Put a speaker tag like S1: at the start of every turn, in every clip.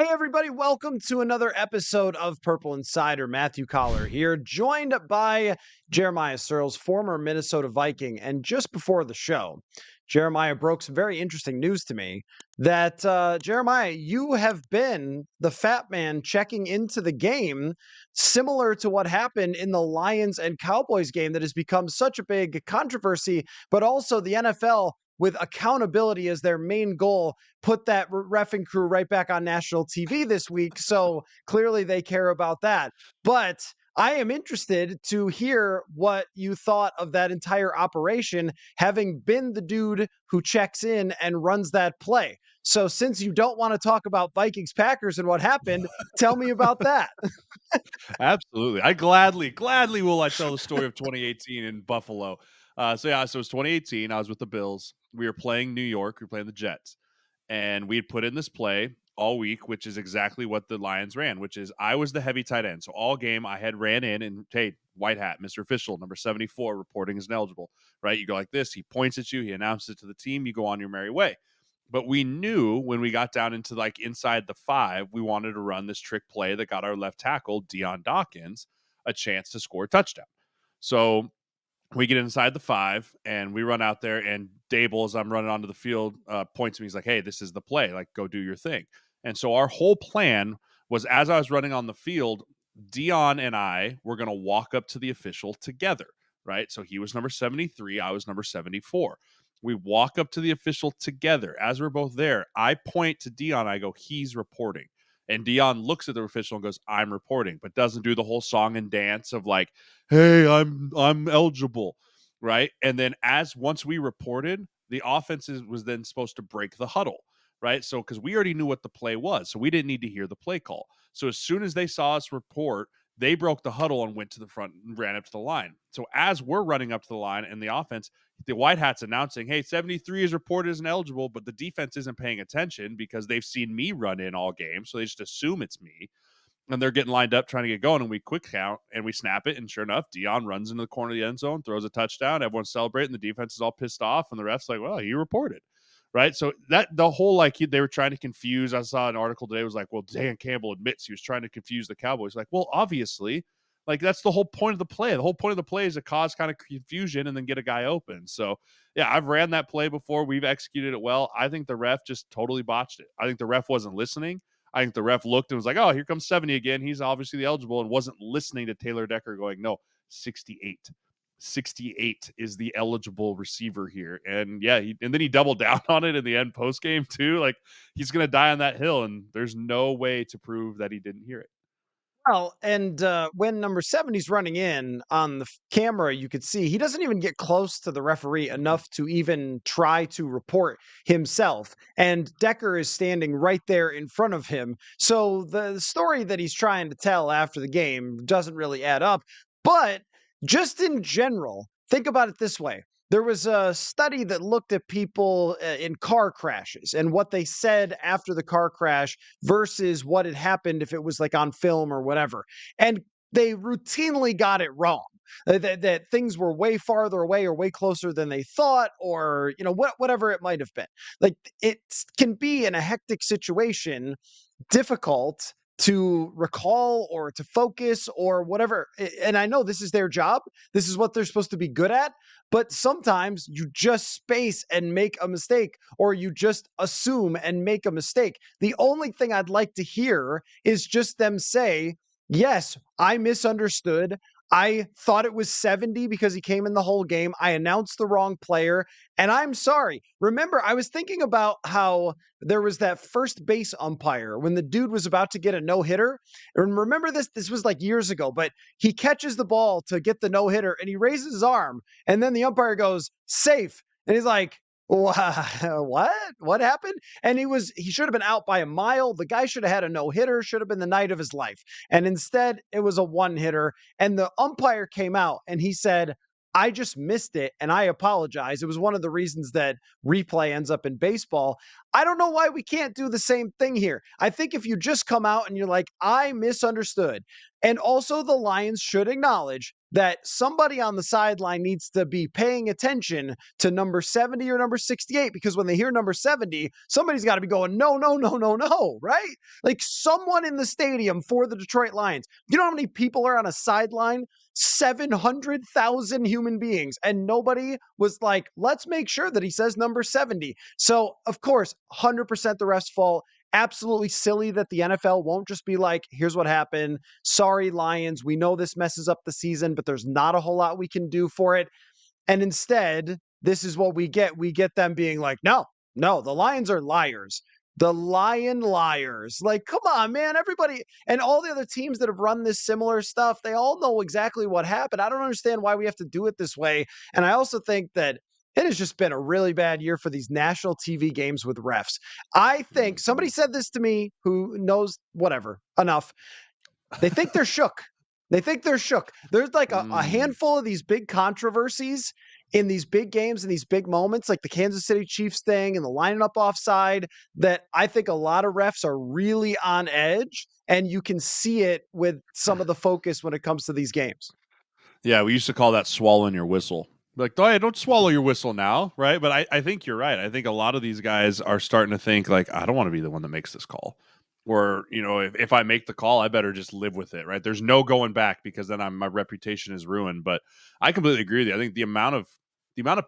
S1: Hey, everybody, welcome to another episode of Purple Insider. Matthew Coller here, joined by Jeremiah Sirles, former Minnesota Viking. And just before the show, Jeremiah broke some very interesting news to me that, Jeremiah, you have been the fat man checking into the game, similar to what happened in the Lions and Cowboys game that has become such a big controversy, but also the NFL with accountability as their main goal put that reffing crew right back on national TV this week. So clearly they care about that. But I am interested to hear what you thought of that entire operation, having been the dude who checks in and runs that play. So since you don't want to talk about Vikings Packers and what happened, tell me about that.
S2: Absolutely. I gladly will I tell the story of 2018 in Buffalo. So it's 2018. I was with the Bills. We were playing New York. We were playing the Jets. And we had put in this play all week, which is exactly what the Lions ran, which is I was the heavy tight end. So all game I had ran in and, hey, white hat, Mr. Official, number 74, reporting is ineligible, right? You go like this. He points at you. He announces it to the team. You go on your merry way. But we knew when we got down into like inside the 5, we wanted to run this trick play that got our left tackle, Dion Dawkins, a chance to score a touchdown. So we get inside the 5 and we run out there, and Dable, as I'm running onto the field, points to me. He's like, hey, this is the play. Like, go do your thing. And so our whole plan was, as I was running on the field, Dion and I were going to walk up to the official together, right? So he was number 73. I was number 74. We walk up to the official together. As we're both there, I point to Dion. I go, he's reporting. And Dion looks at the official and goes, I'm reporting, but doesn't do the whole song and dance of like, hey, I'm eligible, right? And then once we reported, the offense was then supposed to break the huddle, right? So because we already knew what the play was, so we didn't need to hear the play call. So as soon as they saw us report, they broke the huddle and went to the front and ran up to the line. So as we're running up to the line and the offense, the White Hats announcing, hey, 73 is reported as ineligible, but the defense isn't paying attention because they've seen me run in all game. So they just assume it's me. And they're getting lined up trying to get going, and we quick count and we snap it, and sure enough, Dion runs into the corner of the end zone, throws a touchdown. Everyone's celebrating. The defense is all pissed off, and the ref's like, well, he reported, right? So that the whole they were trying to confuse. I saw an article today was like, well, Dan Campbell admits he was trying to confuse the Cowboys. Like, well, obviously, like that's the whole point of the play. The whole point of the play is to cause kind of confusion and then get a guy open. So yeah, I've ran that play before. We've executed it well. I think the ref just totally botched it. I think the ref wasn't listening. I think the ref looked and was like, oh, here comes 70 again. He's obviously the eligible, and wasn't listening to Taylor Decker going, no, 68. 68 is the eligible receiver here. And yeah, and then he doubled down on it in the end post game too. Like, he's going to die on that hill, and there's no way to prove that he didn't hear it.
S1: Well, and when number 70's running in on the camera, you could see he doesn't even get close to the referee enough to even try to report himself. And Decker is standing right there in front of him. So the story that he's trying to tell after the game doesn't really add up. But just in general, think about it this way. There was a study that looked at people in car crashes and what they said after the car crash versus what had happened if it was like on film or whatever. And they routinely got it wrong. That things were way farther away or way closer than they thought, or whatever it might have been. Like, it can be in a hectic situation difficult to recall or to focus or whatever. And I know this is their job. This is what they're supposed to be good at. But sometimes you just space and make a mistake, or you just assume and make a mistake. The only thing I'd like to hear is just them say, yes, I misunderstood. I thought it was 70 because he came in the whole game. I announced the wrong player, and I'm sorry. Remember, I was thinking about how there was that first base umpire when the dude was about to get a no-hitter. And remember this? This was like years ago, but he catches the ball to get the no-hitter and he raises his arm, and then the umpire goes, safe. And he's like, what? What happened? And he should have been out by a mile. The guy should have had a no-hitter, should have been the night of his life. And instead, it was a one-hitter. And the umpire came out and he said, I just missed it and I apologize. It was one of the reasons that replay ends up in baseball. I don't know why we can't do the same thing here. I think if you just come out and you're like, I misunderstood. And also, the Lions should acknowledge that somebody on the sideline needs to be paying attention to number 70 or number 68, because when they hear number 70, somebody's got to be going, no, no, no, no, no, right? Like someone in the stadium for the Detroit Lions. You know how many people are on a sideline? 700,000 human beings. And nobody was like, let's make sure that he says number 70. So, of course, 100% the ref's fault. Absolutely silly that the NFL won't just be like, here's what happened. Sorry, Lions. We know this messes up the season, but there's not a whole lot we can do for it. And instead, this is what we get. We get them being like, no, no, the Lions are liars. The Lion liars. Like, come on, man. Everybody and all the other teams that have run this similar stuff, they all know exactly what happened. I don't understand why we have to do it this way. And I also think that it has just been a really bad year for these national TV games with refs. I think somebody said this to me who knows whatever enough. They think they're shook. They think they're shook. There's like a handful of these big controversies in these big games and these big moments, like the Kansas City Chiefs thing and the lining up offside, that I think a lot of refs are really on edge, and you can see it with some of the focus when it comes to these games.
S2: Yeah, we used to call that swallowing your whistle. Like, oh, yeah, don't swallow your whistle now, right? But I think you're right. I think a lot of these guys are starting to think like, I don't want to be the one that makes this call. Or, you know, if I make the call, I better just live with it, right? There's no going back because then my reputation is ruined. But I completely agree with you. I think the amount of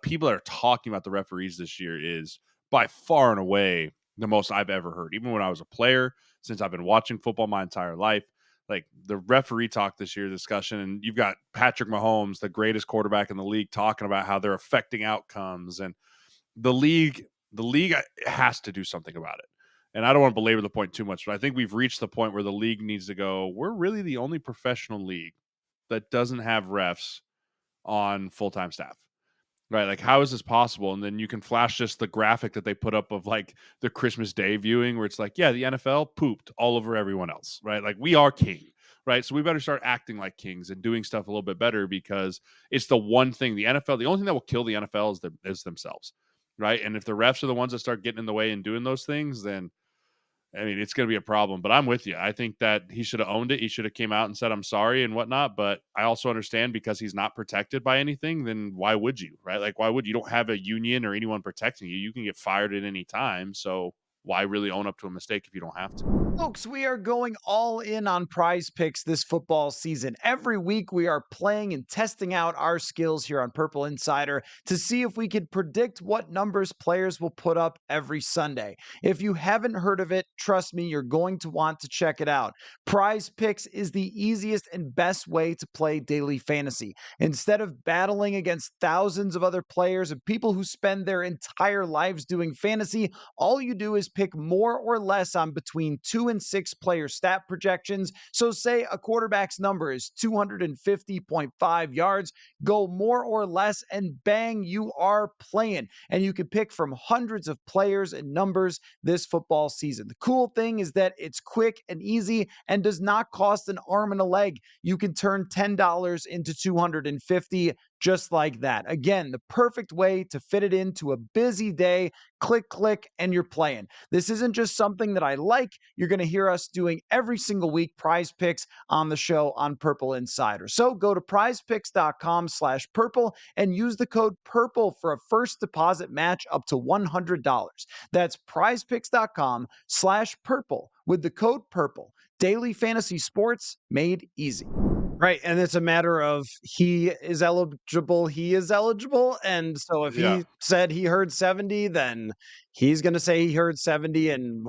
S2: people that are talking about the referees this year is by far and away the most I've ever heard. Even when I was a player, since I've been watching football my entire life, like the referee talk this year discussion, and you've got Patrick Mahomes, the greatest quarterback in the league, talking about how they're affecting outcomes, and the league has to do something about it. And I don't want to belabor the point too much, but I think we've reached the point where the league needs to go, we're really the only professional league that doesn't have refs on full-time staff. Right, like how is this possible? And then you can flash just the graphic that they put up of like the Christmas Day viewing, where it's like, yeah, the NFL pooped all over everyone else, right? Like we are king, right? So we better start acting like kings and doing stuff a little bit better, because it's the one thing the NFL, the only thing that will kill the NFL is themselves, right? And if the refs are the ones that start getting in the way and doing those things, then I mean, it's going to be a problem. But I'm with you. I think that he should have owned it. He should have came out and said, I'm sorry and whatnot. But I also understand, because he's not protected by anything, then why would you, right? Like, why would you? Don't have a union or anyone protecting you. You can get fired at any time. So why really own up to a mistake if you don't have to?
S1: Folks, we are going all in on Prize Picks this football season. Every week, we are playing and testing out our skills here on Purple Insider to see if we can predict what numbers players will put up every Sunday. If you haven't heard of it, trust me, you're going to want to check it out. Prize Picks is the easiest and best way to play daily fantasy. Instead of battling against thousands of other players and people who spend their entire lives doing fantasy, all you do is pick more or less on between 2 and 6 player stat projections. So, say a quarterback's number is 250.5 yards, go more or less, and bang, you are playing. And you can pick from hundreds of players and numbers this football season. The cool thing is that it's quick and easy and does not cost an arm and a leg. You can turn $10 into 250 just like that. Again, the perfect way to fit it into a busy day. Click, click, and you're playing. This isn't just something that I like. You're going to hear us doing every single week, Prize Picks on the show on Purple Insider. So go to prizepicks.com/purple and use the code PURPLE for a first deposit match up to $100. That's prizepicks.com/purple with the code PURPLE. Daily fantasy sports made easy. Right. And it's a matter of he is eligible. And so if
S2: Yeah.
S1: he said he heard 70, then he's going to say he heard 70. And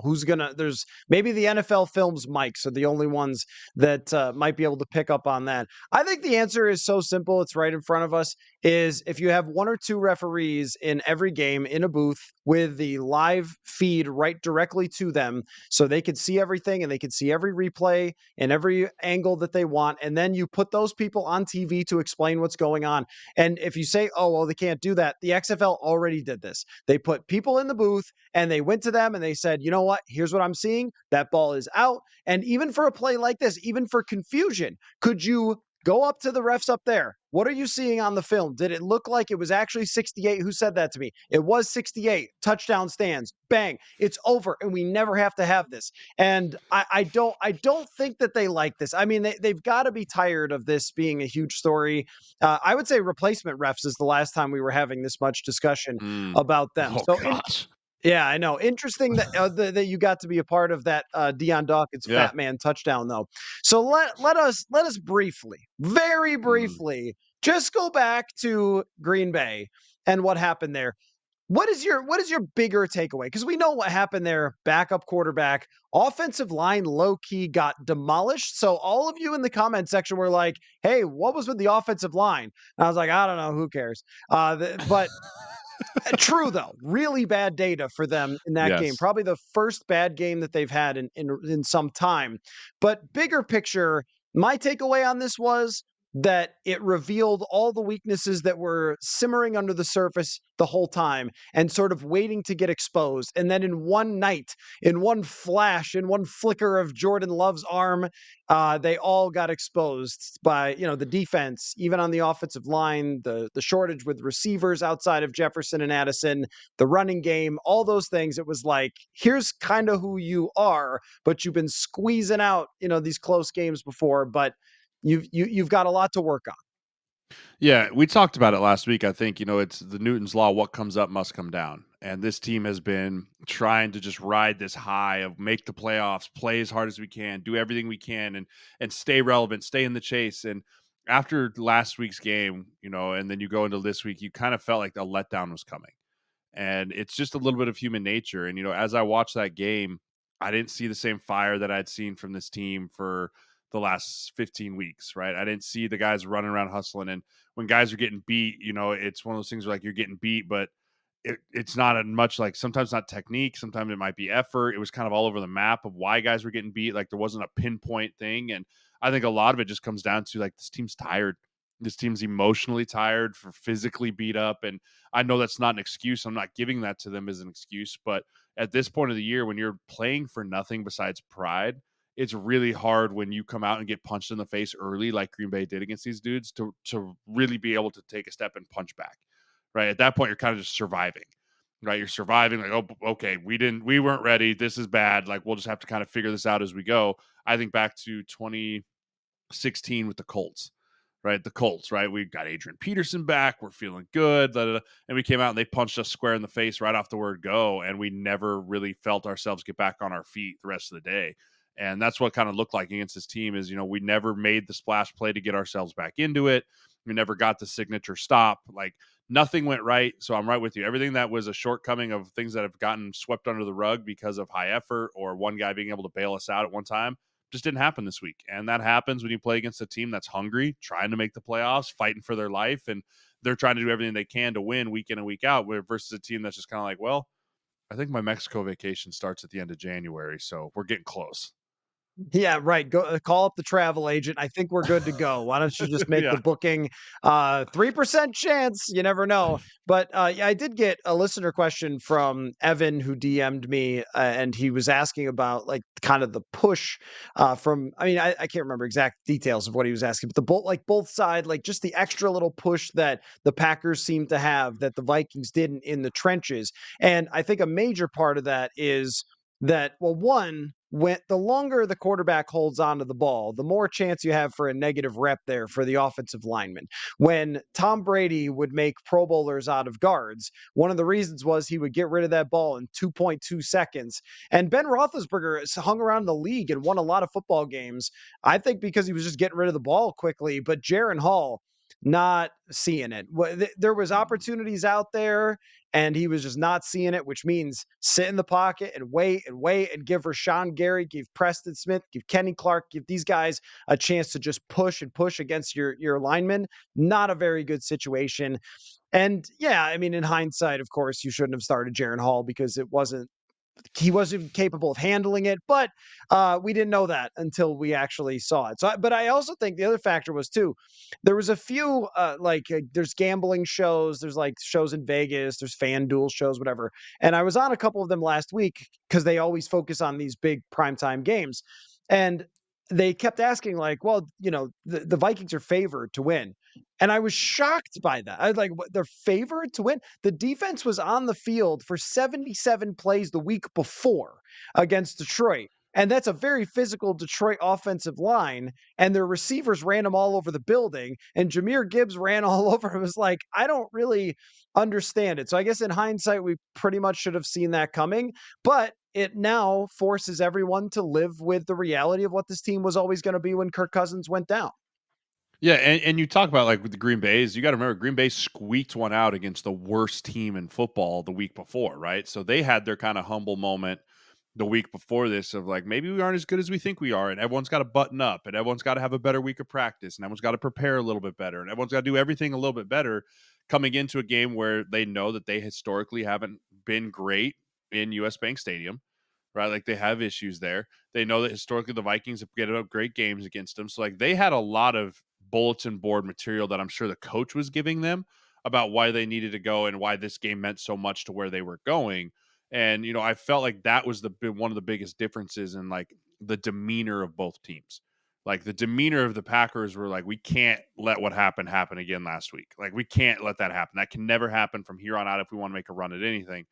S1: there's maybe the NFL films mics are the only ones that might be able to pick up on that. I think the answer is so simple. It's right in front of us. Is if you have one or two referees in every game in a booth with the live feed right directly to them, so they can see everything and they can see every replay and every angle that they want. And then you put those people on TV to explain what's going on. And if you say, oh, well, they can't do that, the XFL already did this. They put people in the booth and they went to them and they said, you know what? Here's what I'm seeing. That ball is out. And even for a play like this, even for confusion, could you Go up to the refs up there. What are you seeing on the film? Did it look like it was actually 68? Who said that to me? It was 68. Touchdown stands. Bang. It's over. And we never have to have this. And I don't think that they like this. I mean, they've got to be tired of this being a huge story. I would say replacement refs is the last time we were having this much discussion
S2: Mm.
S1: about them.
S2: Oh
S1: So
S2: gosh.
S1: yeah, I know. Interesting that that you got to be a part of that Deion Dawkins
S2: Yeah.
S1: fat man touchdown, though. So let us briefly, very
S2: Mm.
S1: briefly, just go back to Green Bay and what happened there. What is your bigger takeaway? Because we know what happened there. Backup quarterback, offensive line, low key got demolished. So all of you in the comment section were like, "Hey, what was with the offensive line?" And I was like, "I don't know. Who cares?" But true though, really bad data for them in that game.
S2: Yes.
S1: Probably the first bad game that they've had in some time. But bigger picture, my takeaway on this was that it revealed all the weaknesses that were simmering under the surface the whole time and sort of waiting to get exposed. And then in one night, in one flash, in one flicker of Jordan Love's arm, they all got exposed by the defense, even on the offensive line, the shortage with receivers outside of Jefferson and Addison, the running game, all those things. It was like, here's kind of who you are, but you've been squeezing out these close games before, but you've got a lot to work on.
S2: Yeah, we talked about it last week. I think, it's the Newton's law, what comes up must come down. And this team has been trying to just ride this high of make the playoffs, play as hard as we can, do everything we can and stay relevant, stay in the chase. And after last week's game, and then you go into this week, you kind of felt like a letdown was coming. And it's just a little bit of human nature. And, as I watched that game, I didn't see the same fire that I'd seen from this team for the last 15 weeks, right? I didn't see the guys running around hustling. And when guys are getting beat, it's one of those things where like you're getting beat, but it's not as much like sometimes not technique, sometimes it might be effort. It was kind of all over the map of why guys were getting beat. Like there wasn't a pinpoint thing. And I think a lot of it just comes down to like this team's tired. This team's emotionally tired, for physically beat up. And I know that's not an excuse. I'm not giving that to them as an excuse. But at this point of the year, when you're playing for nothing besides pride, it's really hard when you come out and get punched in the face early, like Green Bay did against these dudes, to really be able to take a step and punch back. Right at that point, you're kind of just surviving. Right, you're surviving. Like, oh, okay, we weren't ready. This is bad. Like, we'll just have to kind of figure this out as we go. I think back to 2016 with the Colts. Right, the Colts. Right, we got Adrian Peterson back. We're feeling good. Da, da, da. And we came out and they punched us square in the face right off the word go, and we never really felt ourselves get back on our feet the rest of the day. And that's what kind of looked like against this team is, we never made the splash play to get ourselves back into it. We never got the signature stop. Like nothing went right. So I'm right with you. Everything that was a shortcoming of things that have gotten swept under the rug because of high effort or one guy being able to bail us out at one time just didn't happen this week. And that happens when you play against a team that's hungry, trying to make the playoffs, fighting for their life. And they're trying to do everything they can to win week in and week out versus a team that's just kind of like, well, I think my Mexico vacation starts at the end of January. So we're getting close.
S1: Yeah, right. Go call up the travel agent. I think we're good to go. Why don't you just make the
S2: Yeah.
S1: booking? 3% chance. You never know. But yeah, I did get a listener question from Evan who DM'd me, and he was asking about like kind of the push from. I mean, I can't remember exact details of what he was asking, but the both side, like just the extra little push that the Packers seem to have that the Vikings didn't in the trenches. And I think a major part of that is that, well, one, when the longer the quarterback holds onto the ball, the more chance you have for a negative rep there for the offensive lineman. When Tom Brady would make Pro Bowlers out of guards, one of the reasons was he would get rid of that ball in 2.2 seconds. And Ben Roethlisberger has hung around the league and won a lot of football games, I think because he was just getting rid of the ball quickly. But Jaron Hall, not seeing it. There was opportunities out there and he was just not seeing it, which means sit in the pocket and wait and give Rashawn Gary, give Preston Smith, give Kenny Clark, give these guys a chance to just push and push against your linemen. Not a very good situation. And yeah, I mean, in hindsight, of course, you shouldn't have started Jaron Hall because he wasn't capable of handling it, but we didn't know that until we actually saw it. So, but I also think the other factor was too, there was a few there's gambling shows, there's like shows in Vegas, there's FanDuel shows, whatever, and I was on a couple of them last week because they always focus on these big primetime games, and they kept asking like, "Well, the Vikings are favored to win." And I was shocked by that. I was like, "What, they're favored to win?" The defense was on the field for 77 plays the week before against Detroit. And that's a very physical Detroit offensive line. And their receivers ran them all over the building. And Jahmyr Gibbs ran all over him. It was like, I don't really understand it. So I guess in hindsight, we pretty much should have seen that coming. But it now forces everyone to live with the reality of what this team was always going to be when Kirk Cousins went down.
S2: Yeah, and you talk about like with the Green Bays, you got to remember Green Bay squeaked one out against the worst team in football the week before, right? So they had their kind of humble moment the week before this of like maybe we aren't as good as we think we are, and everyone's got to button up, and everyone's got to have a better week of practice, and everyone's got to prepare a little bit better, and everyone's got to do everything a little bit better coming into a game where they know that they historically haven't been great in US Bank Stadium, right? Like they have issues there. They know that historically the Vikings have given up great games against them. So like they had a lot of bulletin board material that I'm sure the coach was giving them about why they needed to go and why this game meant so much to where they were going. And I felt like that was one of the biggest differences in like the demeanor of both teams. Like the demeanor of the Packers were like, we can't let what happened happen again last week. Like we can't let that happen. That can never happen from here on out if we want to make a run at anything.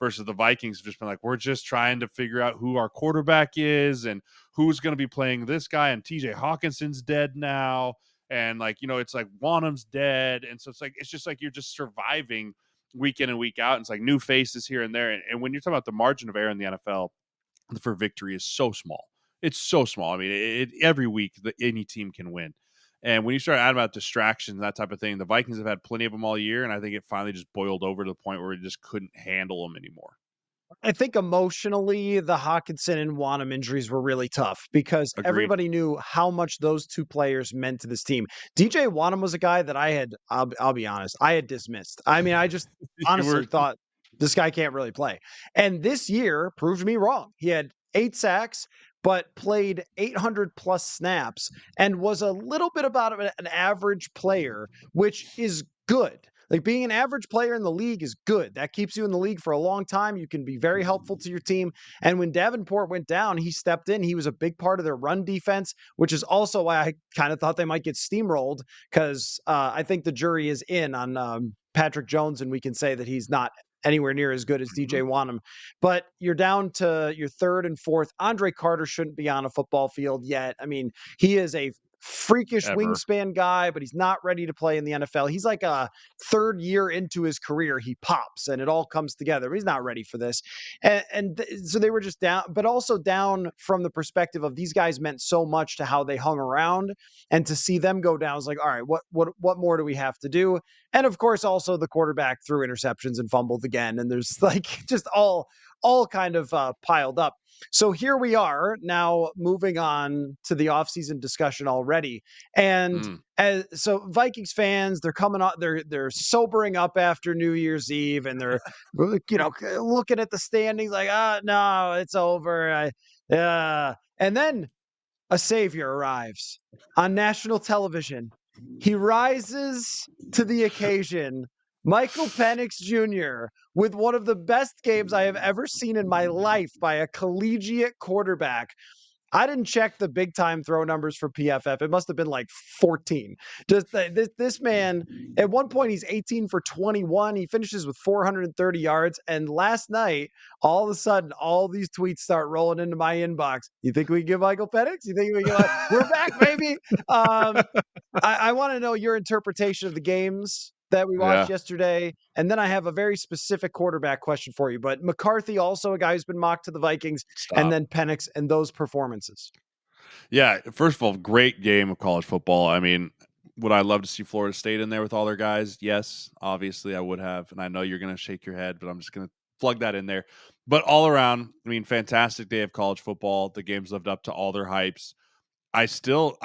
S2: Versus the Vikings have just been like, we're just trying to figure out who our quarterback is and who's going to be playing this guy. And TJ Hawkinson's dead now. And like, it's like Wanham's dead. And so it's just like you're just surviving week in and week out. And it's like new faces here and there. And when you're talking about the margin of error in the NFL for victory is so small. It's so small. I mean, every week any team can win. And when you start adding about distractions, that type of thing, the Vikings have had plenty of them all year. And I think it finally just boiled over to the point where we just couldn't handle them anymore.
S1: I think emotionally, the Hawkinson and Wanham injuries were really tough because
S2: Agreed.
S1: everybody knew how much those two players meant to this team. DJ Wanham was a guy that I'll be honest, I had dismissed. I mean, I just
S2: You were
S1: honestly thought this guy can't really play. And this year proved me wrong. He had 8 sacks, but played 800 plus snaps and was a little bit about an average player, which is good. Like being an average player in the league is good. That keeps you in the league for a long time. You can be very helpful to your team. And when Davenport went down, he stepped in. He was a big part of their run defense, which is also why I kind of thought they might get steamrolled because I think the jury is in on Patrick Jones, and we can say that he's not anywhere near as good as DJ
S2: Mhm.
S1: Wanham. But you're down to your third and fourth. Andre Carter shouldn't be on a football field yet. I mean, he is a freakish
S2: Ever.
S1: wingspan guy, but he's not ready to play in the NFL. He's like a third year into his career, he pops and it all comes together. He's not ready for this. So they were just down, but also down from the perspective of these guys meant so much to how they hung around, and to see them go down was like, all right, what more do we have to do? And of course, also the quarterback threw interceptions and fumbled again. And there's like just all kind of piled up. So here we are now moving on to the offseason discussion already. And
S2: Mm.
S1: so Vikings fans, they're coming on, they're sobering up after New Year's Eve, and they're looking at the standings like, no, it's over. And then a savior arrives on national television. He rises to the occasion. Michael Penix Jr. with one of the best games I have ever seen in my life by a collegiate quarterback. I didn't check the big time throw numbers for PFF. It must have been like 14. Just this man, at one point, he's 18 for 21. He finishes with 430 yards. And last night, all of a sudden, all these tweets start rolling into my inbox. You think we give Michael Penix? You think we give? We're back, baby. I want to know your interpretation of the games that we watched
S2: Yeah.
S1: yesterday. And then I have a very specific quarterback question for you. But McCarthy, also a guy who's been mocked to the Vikings, and
S2: Stop.
S1: then Penix and those performances.
S2: Yeah. First of all, great game of college football. I mean, would I love to see Florida State in there with all their guys? Yes, obviously I would have. And I know you're going to shake your head, but I'm just going to plug that in there. But all around, I mean, fantastic day of college football. The games lived up to all their hypes. I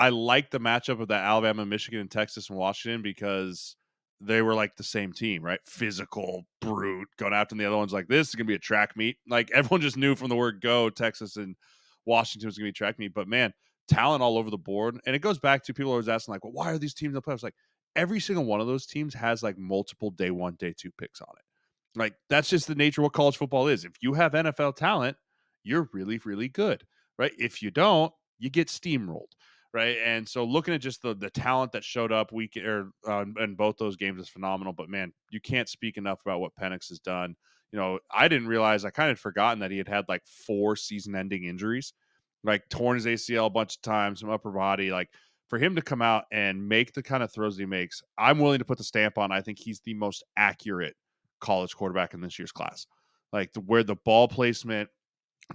S2: like the matchup of that Alabama, Michigan, and Texas and Washington because they were like the same team, right? Physical, brute, going after the other ones like this is gonna be a track meet. Like everyone just knew from the word go, Texas and Washington was gonna be a track meet. But man, talent all over the board. And it goes back to people always asking, like, well, why are these teams in the playoffs? Like every single one of those teams has like multiple day one, day two picks on it. Like that's just the nature of what college football is. If you have NFL talent, you're really, really good, right? If you don't, you get steamrolled, right? And so looking at just the talent that showed up week or in both those games is phenomenal. But man, you can't speak enough about what Penix has done. I didn't realize, I kind of forgotten that he had like 4 season-ending injuries, like torn his ACL a bunch of times, some upper body. Like, for him to come out and make the kind of throws that he makes, I'm willing to put the stamp on. I think he's the most accurate college quarterback in this year's class. Like where the ball placement,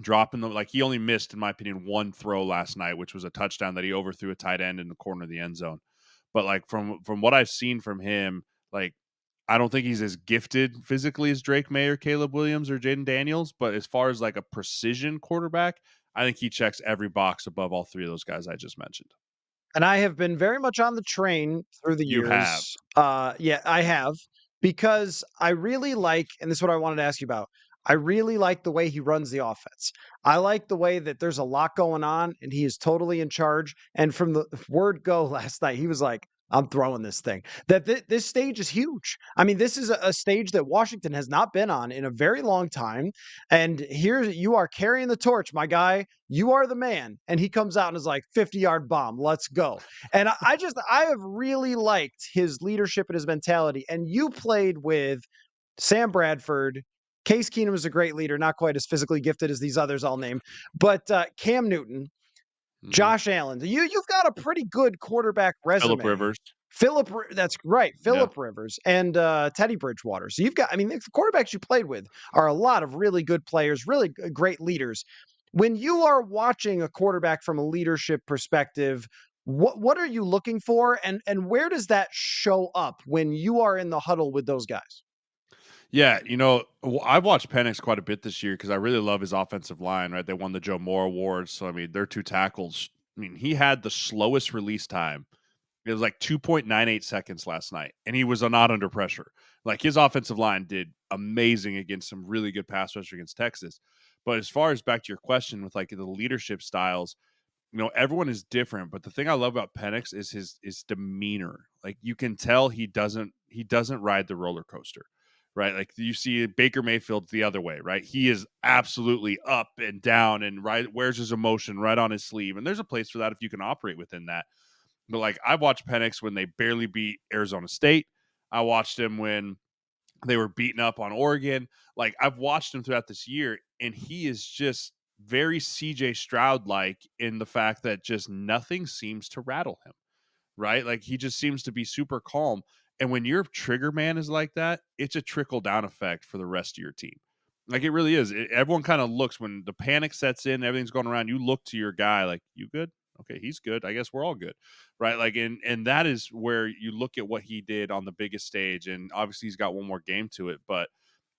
S2: dropping the, like, he only missed, in my opinion, one throw last night, which was a touchdown that he overthrew a tight end in the corner of the end zone. But like from what I've seen from him, like, I don't think he's as gifted physically as Drake May or Caleb Williams or Jaden Daniels, but as far as like a precision quarterback, I think he checks every box above all 3 of those guys I just mentioned.
S1: And I have been very much on the train through the
S2: You have.
S1: years. Yeah, I have, because I really like, and this is what I wanted to ask you about. I really like the way he runs the offense. I like the way that there's a lot going on and he is totally in charge. And from the word go last night, he was like, I'm throwing this thing. That this stage is huge. I mean, this is a stage that Washington has not been on in a very long time. And here you are carrying the torch, my guy. You are the man. And he comes out and is like, 50-yard bomb. Let's go. And I have really liked his leadership and his mentality. And you played with Sam Bradford. Case Keenum is a great leader, not quite as physically gifted as these others I'll name, but Cam Newton,
S2: Mhm.
S1: Josh Allen. You've got a pretty good quarterback
S2: Philip
S1: resume.
S2: Rivers.
S1: That's right,
S2: Yeah.
S1: Philip Rivers and Teddy Bridgewater. So you've got, I mean, the quarterbacks you played with are a lot of really good players, really great leaders. When you are watching a quarterback from a leadership perspective, what are you looking for, and where does that show up when you are in the huddle with those guys?
S2: Yeah, I've watched Penix quite a bit this year because I really love his offensive line, right? They won the Joe Moore Award. So, I mean, their 2 tackles, I mean, he had the slowest release time. It was like 2.98 seconds last night, and he was not under pressure. Like, his offensive line did amazing against some really good pass rush against Texas. But as far as back to your question with like the leadership styles, everyone is different, but the thing I love about Penix is his demeanor. Like, you can tell he doesn't ride the roller coaster, right? Like, you see Baker Mayfield the other way, right? He is absolutely up and down and right wears his emotion right on his sleeve. And there's a place for that if you can operate within that. But like, I've watched Penix when they barely beat Arizona State. I watched him when they were beating up on Oregon. Like, I've watched him throughout this year, and he is just very CJ Stroud like in the fact that just nothing seems to rattle him, right? Like, he just seems to be super calm. And when your trigger man is like that, it's a trickle down effect for the rest of your team. Like, it really is. Everyone kind of looks when the panic sets in, everything's going around. You look to your guy like, you good? Okay, he's good. I guess we're all good, right? Like, and that is where you look at what he did on the biggest stage, and obviously he's got one more game to it, but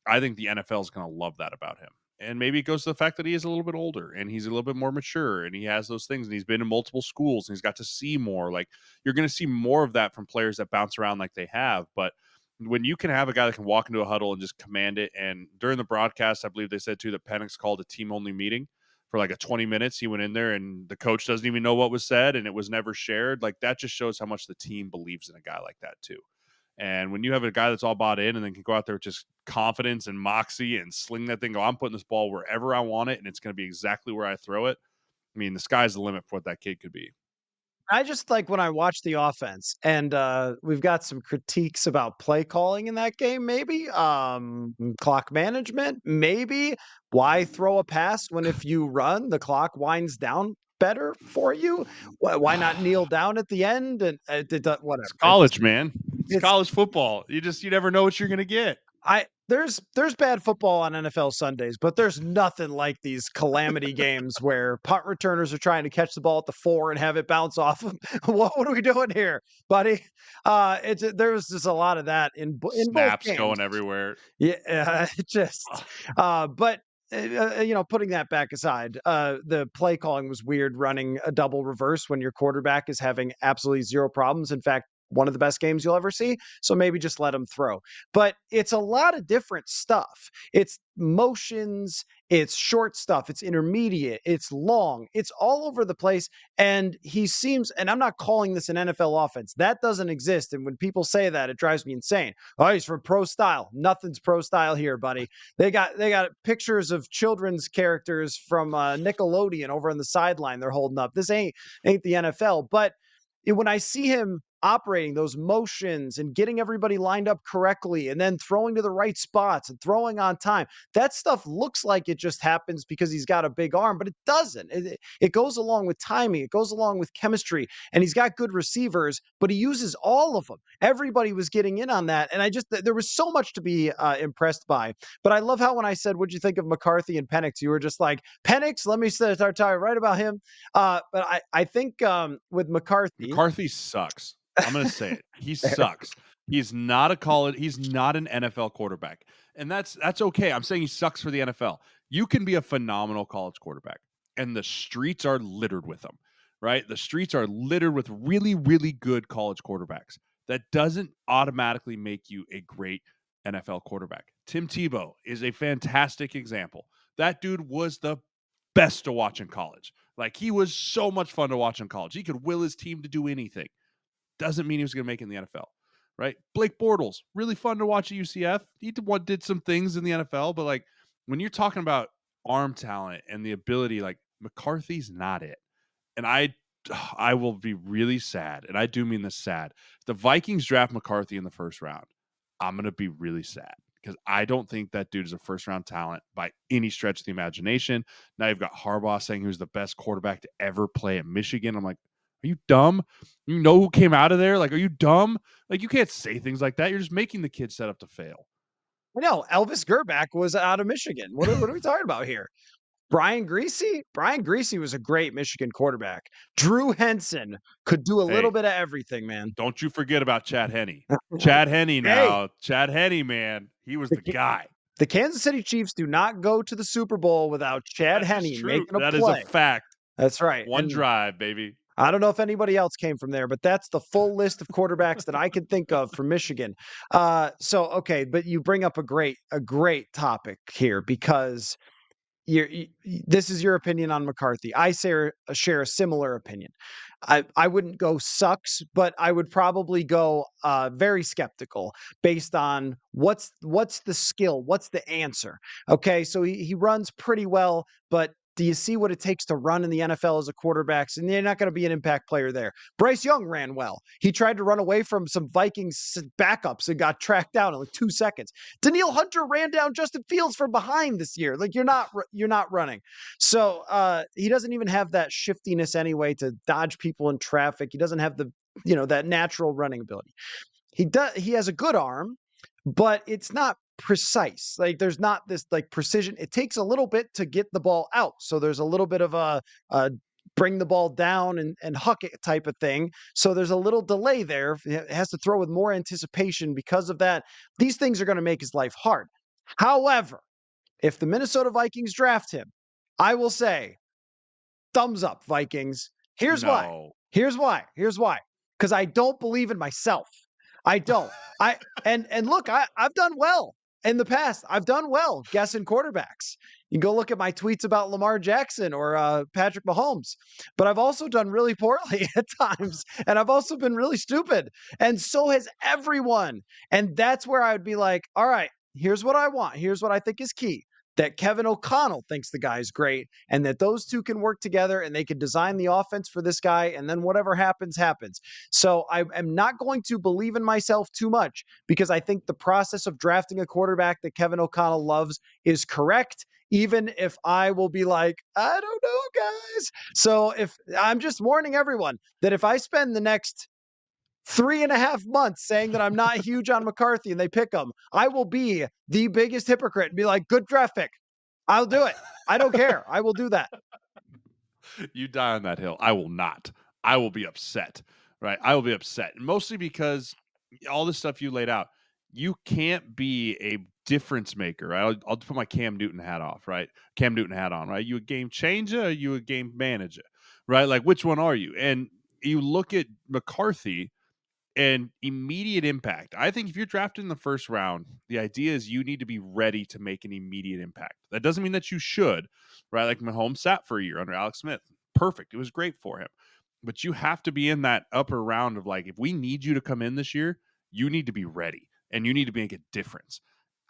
S2: I think the NFL is going to love that about him. And maybe it goes to the fact that he is a little bit older and he's a little bit more mature and he has those things and he's been in multiple schools and he's got to see more. Like, you're going to see more of that from players that bounce around like they have. But when you can have a guy that can walk into a huddle and just command it, and during the broadcast, I believe they said too that Penix called a team only meeting for like a 20 minutes. He went in there and the coach doesn't even know what was said and it was never shared. Like, that just shows how much the team believes in a guy like that too. And when you have a guy that's all bought in and then can go out there with just confidence and moxie and sling that thing, go, I'm putting this ball wherever I want it, and it's going to be exactly where I throw it. I mean, the sky's the limit for what that kid could be.
S1: I just like when I watch the offense, and we've got some critiques about play calling in that game, maybe clock management, maybe why throw a pass when if you run, the clock winds down better for you? Why not kneel down at the end and
S2: It's
S1: whatever?
S2: college, man. It's
S1: It's
S2: college football. You never know what you're going to get.
S1: I there's bad football on NFL Sundays, but there's nothing like these calamity games where punt returners are trying to catch the ball at the 4 and have it bounce off them. What are we doing here, buddy? There was just a lot of that in both
S2: Snaps
S1: games.
S2: going everywhere.
S1: Yeah, it just but putting that back aside, the play calling was weird running a double reverse when your quarterback is having absolutely zero problems. In fact, one of the best games you'll ever see. So maybe just let him throw. But it's a lot of different stuff. It's motions, it's short stuff, it's intermediate, it's long, it's all over the place. And he seems, and I'm not calling this an NFL offense. That doesn't exist. And when people say that, it drives me insane. Oh, he's from pro style. Nothing's pro style here, buddy. They got pictures of children's characters from Nickelodeon over on the sideline they're holding up. This ain't the NFL. But when I see him operating those motions and getting everybody lined up correctly and then throwing to the right spots and throwing on time, that stuff looks like it just happens because he's got a big arm, but it doesn't. It goes along with timing, it goes along with chemistry, and he's got good receivers, but he uses all of them. Everybody was getting in on that, and there was so much to be impressed by. But I love how when I said, "What'd you think of McCarthy and Penix?" You were just like, "Penix, let me start talking right about him." But I think with McCarthy,
S2: McCarthy sucks. I'm going to say it. He sucks. He's not an NFL quarterback. And that's okay. I'm saying he sucks for the NFL. You can be a phenomenal college quarterback, and the streets are littered with them, right? The streets are littered with really, really good college quarterbacks. That doesn't automatically make you a great NFL quarterback. Tim Tebow is a fantastic example. That dude was the best to watch in college. Like, he was so much fun to watch in college. He could will his team to do anything. Doesn't mean he was going to make it in the NFL, right? Blake Bortles, really fun to watch at UCF. He did some things in the NFL, but like when you're talking about arm talent and the ability, like McCarthy's not it. And I will be really sad, and I do mean this sad. If the Vikings draft McCarthy in the first round, I'm going to be really sad because I don't think that dude is a first-round talent by any stretch of the imagination. Now you've got Harbaugh saying he was the best quarterback to ever play at Michigan. I'm like, are you dumb? You know who came out of there? Like, are you dumb? Like, you can't say things like that. You're just making the kid set up to fail.
S1: no, Elvis Gerback was out of Michigan. What are we talking about here? Brian Greasy? Brian Greasy was a great Michigan quarterback. Drew Henson could do a little
S2: Hey,
S1: bit of everything, man.
S2: don't you forget about Chad Henne. Chad Henne
S1: Hey,
S2: now. Chad Henne, man. He was
S1: the,
S2: the guy.
S1: the Kansas City Chiefs do not go to the Super Bowl without Chad
S2: That is
S1: Henne
S2: true.
S1: making a
S2: That is a
S1: play.
S2: fact.
S1: That's right.
S2: One
S1: And
S2: drive, baby.
S1: I don't know if anybody else came from there, but that's the full list of quarterbacks that I can think of from Michigan. So okay, but you bring up a great topic here because this is your opinion on McCarthy. I share a similar opinion. I wouldn't go sucks, but I would probably go very skeptical based on what's the skill, what's the answer. Okay, so he runs pretty well, but do you see what it takes to run in the NFL as a quarterback? And you're not going to be an impact player there. Bryce Young ran well. He tried to run away from some Vikings backups and got tracked down in like 2 seconds. Daniil Hunter ran down Justin Fields from behind this year. Like you're not running. So he doesn't even have that shiftiness anyway to dodge people in traffic. He doesn't have the that natural running ability. He has a good arm, but it's not precise. Like there's not this like precision. It takes a little bit to get the ball out. So there's a little bit of a bring the ball down and huck it type of thing. So there's a little delay there. It has to throw with more anticipation because of that. These things are going to make his life hard. However, if the Minnesota Vikings draft him, I will say thumbs up, Vikings. Here's why.
S2: No.
S1: Here's why. Here's why. Because I don't believe in myself. I don't. And look, I've done well in the past. I've done well guessing quarterbacks. You can go look at my tweets about Lamar Jackson or Patrick Mahomes. But I've also done really poorly at times, and I've also been really stupid. And so has everyone. And that's where I would be like, all right, here's what I want. Here's what I think is key. That Kevin O'Connell thinks the guy's great, and that those two can work together and they can design the offense for this guy, and then whatever happens, happens. So I am not going to believe in myself too much because I think the process of drafting a quarterback that Kevin O'Connell loves is correct, even if I will be like, I don't know, guys. So if I'm just warning everyone that if I spend the next 3.5 months saying that I'm not huge on McCarthy and they pick him, I will be the biggest hypocrite and be like, good draft pick. I'll do it. I don't care. I will do that.
S2: You die on that hill. I will not. I will be upset, right? I will be upset. Mostly because all the stuff you laid out, you can't be a difference maker, right? I'll put my Cam Newton hat off, right? Cam Newton hat on, right? You a game changer or you a game manager, right? Like, which one are you? And you look at McCarthy, and immediate impact. I think if you're drafted in the first round, the idea is you need to be ready to make an immediate impact. That doesn't mean that you should, right? Like Mahomes sat for a year under Alex Smith. Perfect. It was great for him. But you have to be in that upper round of like, if we need you to come in this year, you need to be ready and you need to make a difference.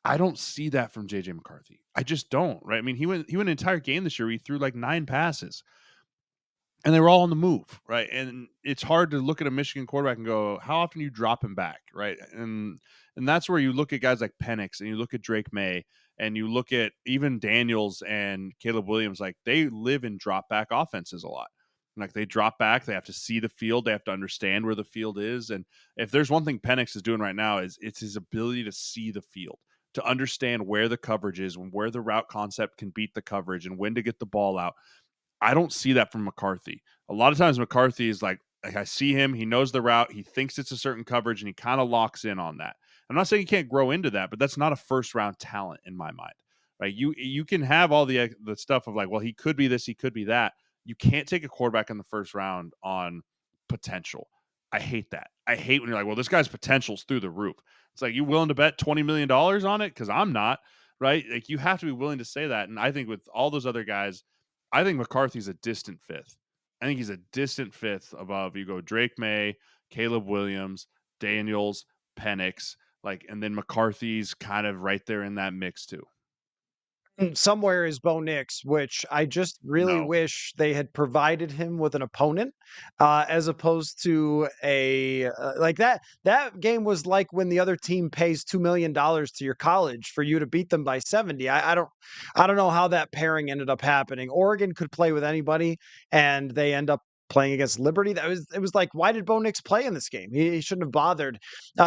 S2: I don't see that from JJ McCarthy. I just don't, right? I mean, he went an entire game this year. He threw like 9 passes and they were all on the move, right? And it's hard to look at a Michigan quarterback and go, how often do you drop him back, right? And that's where you look at guys like Penix and you look at Drake May and you look at even Daniels and Caleb Williams, like they live in drop back offenses a lot. Like they drop back, they have to see the field, they have to understand where the field is. And if there's one thing Penix is doing right now, is it's his ability to see the field, to understand where the coverage is and where the route concept can beat the coverage and when to get the ball out. I don't see that from McCarthy. A lot of times McCarthy is like I see him, he knows the route, he thinks it's a certain coverage, and he kind of locks in on that. I'm not saying he can't grow into that, but that's not a first round talent in my mind. Right? You can have all the stuff of like, well, he could be this, he could be that. You can't take a quarterback in the first round on potential. I hate that. I hate when you're like, well, this guy's potential's through the roof. It's like, you willing to bet $20 million on it? Because I'm not, right? Like you have to be willing to say that. And I think with all those other guys, I think McCarthy's a distant fifth. I think he's a distant fifth above. You go Drake May, Caleb Williams, Daniels, Penix, like, and then McCarthy's kind of right there in that mix too.
S1: Somewhere is Bo Nix, which I just really
S2: No,
S1: wish they had provided him with an opponent, as opposed to a like that. That game was like when the other team pays $2 million to your college for you to beat them by 70. I don't know how that pairing ended up happening. Oregon could play with anybody, and they end up playing against Liberty. It was like, why did Bo Nix play in this game? He shouldn't have bothered.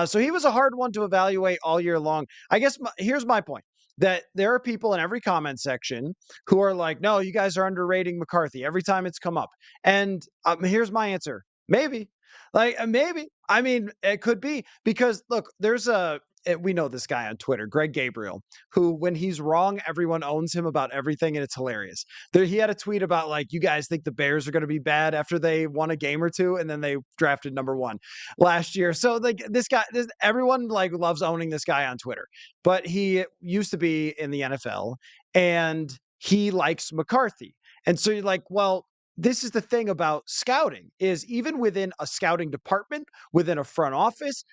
S1: So he was a hard one to evaluate all year long. I guess here's my point, that there are people in every comment section who are like, no, you guys are underrating McCarthy every time it's come up. And here's my answer. Maybe. Maybe. I mean, it could be because look, we know this guy on Twitter, Greg Gabriel, who, when he's wrong, everyone owns him about everything, and it's hilarious. He had a tweet about like, you guys think the Bears are going to be bad after they won a game or two, and then they drafted number 1 last year. So like everyone like loves owning this guy on Twitter, but he used to be in the NFL and he likes McCarthy. And so you're like, well, this is the thing about scouting, is even within a scouting department, within a front office,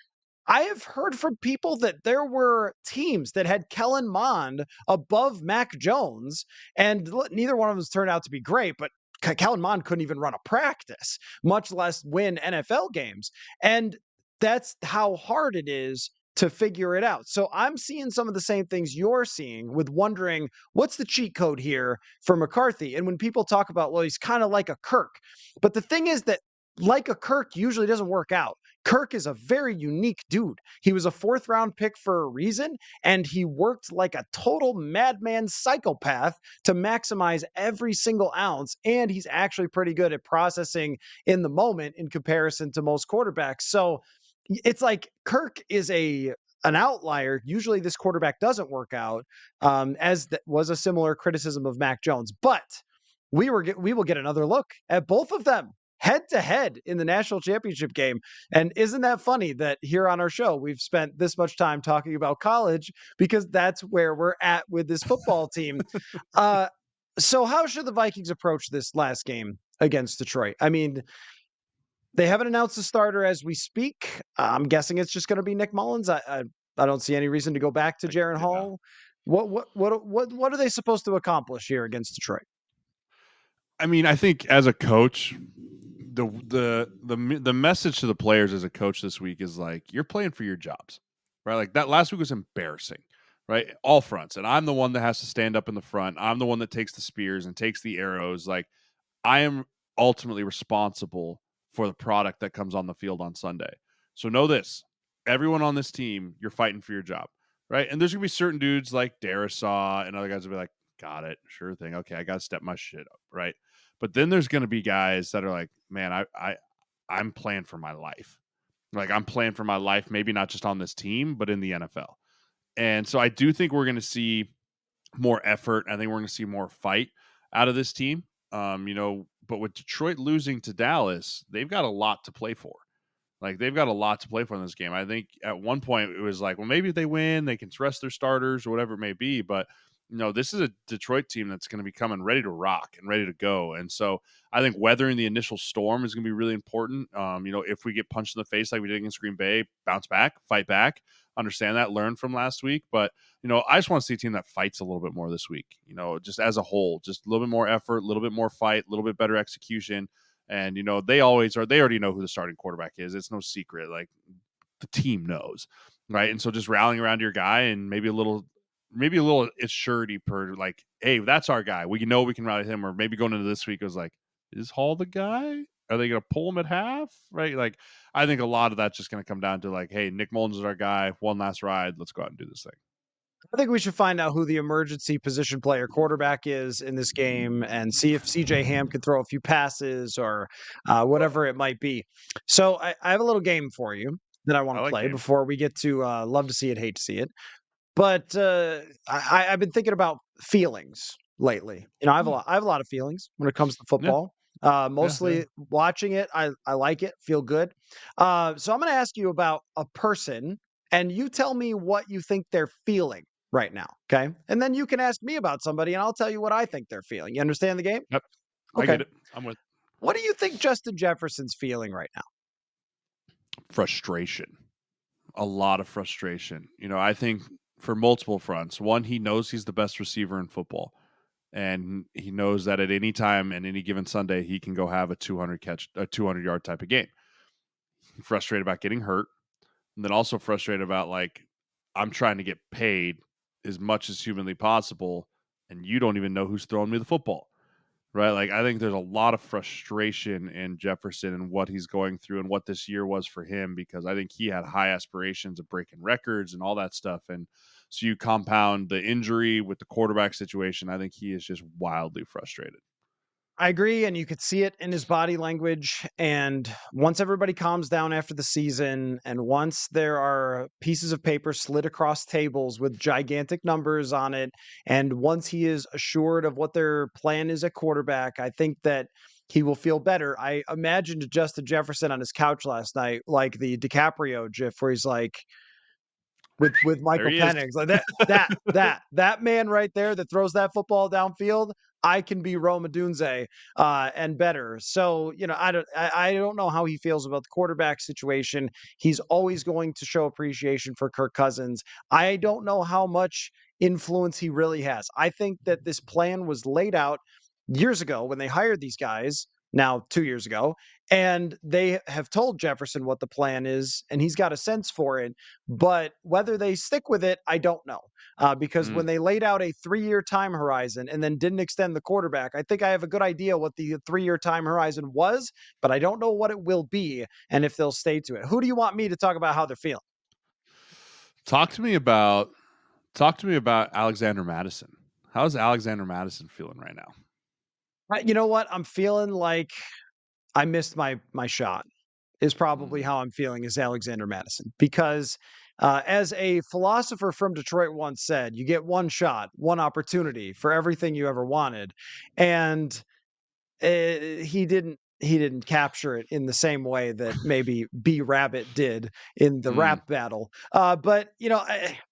S1: I have heard from people that there were teams that had Kellen Mond above Mac Jones, and neither one of them turned out to be great, but Kellen Mond couldn't even run a practice, much less win NFL games. And that's how hard it is to figure it out. So I'm seeing some of the same things you're seeing, with wondering what's the cheat code here for McCarthy. And when people talk about, well, he's kind of like a Kirk, but the thing is that like a Kirk usually doesn't work out. Kirk is a very unique dude. He was a 4th round pick for a reason, and he worked like a total madman psychopath to maximize every single ounce. And he's actually pretty good at processing in the moment in comparison to most quarterbacks. So it's like Kirk is an outlier. Usually this quarterback doesn't work out, as was a similar criticism of Mac Jones. But we will get another look at both of them head to head in the national championship game. And isn't that funny that here on our show, we've spent this much time talking about college, because that's where we're at with this football team. Uh, so how should the Vikings approach this last game against Detroit? I mean, they haven't announced the starter as we speak. I'm guessing it's just going to be Nick Mullins. I don't see any reason to go back to Jaron
S2: yeah.
S1: Hall. What are they supposed to accomplish here against Detroit?
S2: I mean, I think as a coach, the message to the players as a coach this week is like, you're playing for your jobs, right? Like that last week was embarrassing, right? All fronts, and I'm the one that has to stand up in the front. I'm the one that takes the spears and takes the arrows. Like I am ultimately responsible for the product that comes on the field on Sunday. So know this: everyone on this team, you're fighting for your job, right? And there's gonna be certain dudes like Darisaw and other guys will be like, got it, sure thing, okay, I gotta step my shit up, right? But then there's going to be guys that are like, man, I'm playing for my life. Like I'm playing for my life, maybe not just on this team, but in the NFL. And so I do think we're going to see more effort. I think we're going to see more fight out of this team. But with Detroit losing to Dallas, they've got a lot to play for. Like, they've got a lot to play for in this game. I think at one point it was like, well, maybe if they win, they can rest their starters or whatever it may be. But this is a Detroit team that's going to be coming ready to rock and ready to go. And so I think weathering the initial storm is going to be really important. If we get punched in the face like we did against Green Bay, bounce back, fight back, understand that, learn from last week. But I just want to see a team that fights a little bit more this week. Just as a whole, just a little bit more effort, a little bit more fight, a little bit better execution. And they always are. They already know who the starting quarterback is. It's no secret. Like, the team knows, right? And so just rallying around your guy and maybe a little surety per, like, hey, that's our guy. We know we can rally him. Or maybe going into this week, it was like, is Hall the guy? Are they going to pull him at half? Right? Like, I think a lot of that's just going to come down to, like, hey, Nick Mullins is our guy. One last ride. Let's go out and do this thing.
S1: I think we should find out who the emergency position player quarterback is in this game and see if CJ Ham can throw a few passes or whatever it might be. So I have a little game for you that I want
S2: I
S1: to
S2: like
S1: play
S2: games.
S1: before we get to love to see it, hate to see it. But I've been thinking about feelings lately. I have a lot of feelings when it comes to
S2: Yeah.
S1: football.
S2: Yeah. Yeah.
S1: Mostly watching it, I like it, feel good. So I'm going to ask you about a person, and you tell me what you think they're feeling right now. Okay, and then you can ask me about somebody, and I'll tell you what I think they're feeling. You understand the game?
S2: Yep. I
S1: Okay.
S2: get it. I'm with
S1: What do you think Justin Jefferson's feeling right now?
S2: frustration. A lot of frustration. I think for multiple fronts. One, he knows he's the best receiver in football. And he knows that at any time and any given Sunday, he can go have a 200-yard type of game. Frustrated about getting hurt. And then also frustrated about, like, I'm trying to get paid as much as humanly possible. And you don't even know who's throwing me the football. Right. Like, I think there's a lot of frustration in Jefferson and what he's going through and what this year was for him, because I think he had high aspirations of breaking records and all that stuff. And so you compound the injury with the quarterback situation. I think he is just wildly frustrated.
S1: I agree, and you could see it in his body language. And once everybody calms down after the season, and once there are pieces of paper slid across tables with gigantic numbers on it, and once he is assured of what their plan is at quarterback, I think that he will feel better. I imagined Justin Jefferson on his couch last night, like the DiCaprio gif, where he's like, with
S2: There
S1: Michael
S2: he is.
S1: Penix. Like that man right there that throws that football downfield, I can be Roma Dunze and better. So, I don't know how he feels about the quarterback situation. He's always going to show appreciation for Kirk Cousins. I don't know how much influence he really has. I think that this plan was laid out years ago when they hired these guys, now 2 years ago, and they have told Jefferson what the plan is, and he's got a sense for it. But whether they stick with it, I don't know. Because
S2: Mm.
S1: when they laid out a 3-year time horizon and then didn't extend the quarterback, I think I have a good idea what the 3-year time horizon was, but I don't know what it will be and if they'll stay to it. Who do you want me to talk about how they're feeling?
S2: Talk to me about Alexander Madison. How's Alexander Madison feeling right now?
S1: You know what? I'm feeling like I missed my shot. Is probably
S2: Mm.
S1: how I'm feeling as Alexander Madison. Because as a philosopher from Detroit once said, you get one shot, one opportunity for everything you ever wanted. And he didn't capture it in the same way that maybe B Rabbit did in the
S2: Mm.
S1: rap battle. But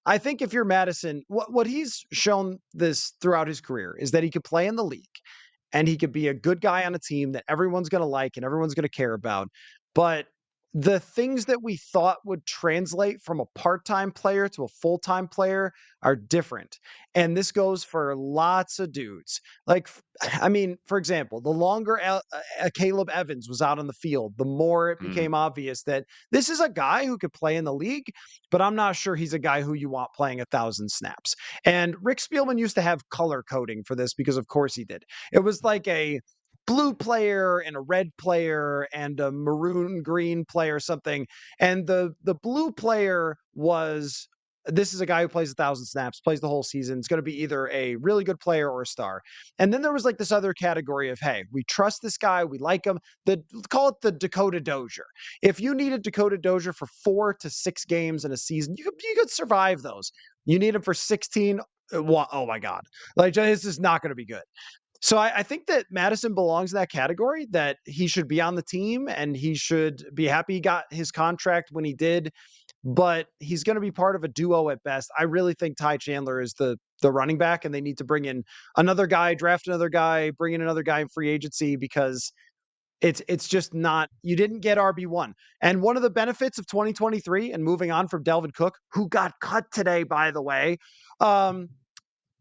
S1: I think if you're Madison, what he's shown this throughout his career is that he could play in the league and he could be a good guy on a team that everyone's going to like and everyone's going to care about. But the things that we thought would translate from a part-time player to a full-time player are different. And this goes for lots of dudes. Like, I mean, for example, the longer Caleb Evans was out on the field, the more it
S2: Mm.
S1: became obvious that this is a guy who could play in the league, but I'm not sure he's a guy who you want playing 1,000 snaps. And Rick Spielman used to have color coding for this because, of course, he did. It was like a blue player and a red player and a maroon green player or something. And the blue player was, this is a guy who plays 1,000 snaps, plays the whole season. It's going to be either a really good player or a star. And then there was like this other category of, hey, we trust this guy, we like him. Call it the Dakota Dozier. If you needed Dakota Dozier for 4 to 6 games in a season, you could survive those. You need him for 16. Oh my God. Like, this is not going to be good. So I think that Madison belongs in that category, that he should be on the team and he should be happy he got his contract when he did, but he's going to be part of a duo at best. I really think Ty Chandler is the running back, and they need to bring in another guy, draft another guy, bring in another guy in free agency, because it's just not, you didn't get RB1. And one of the benefits of 2023 and moving on from Delvin Cook, who got cut today, by the way, um,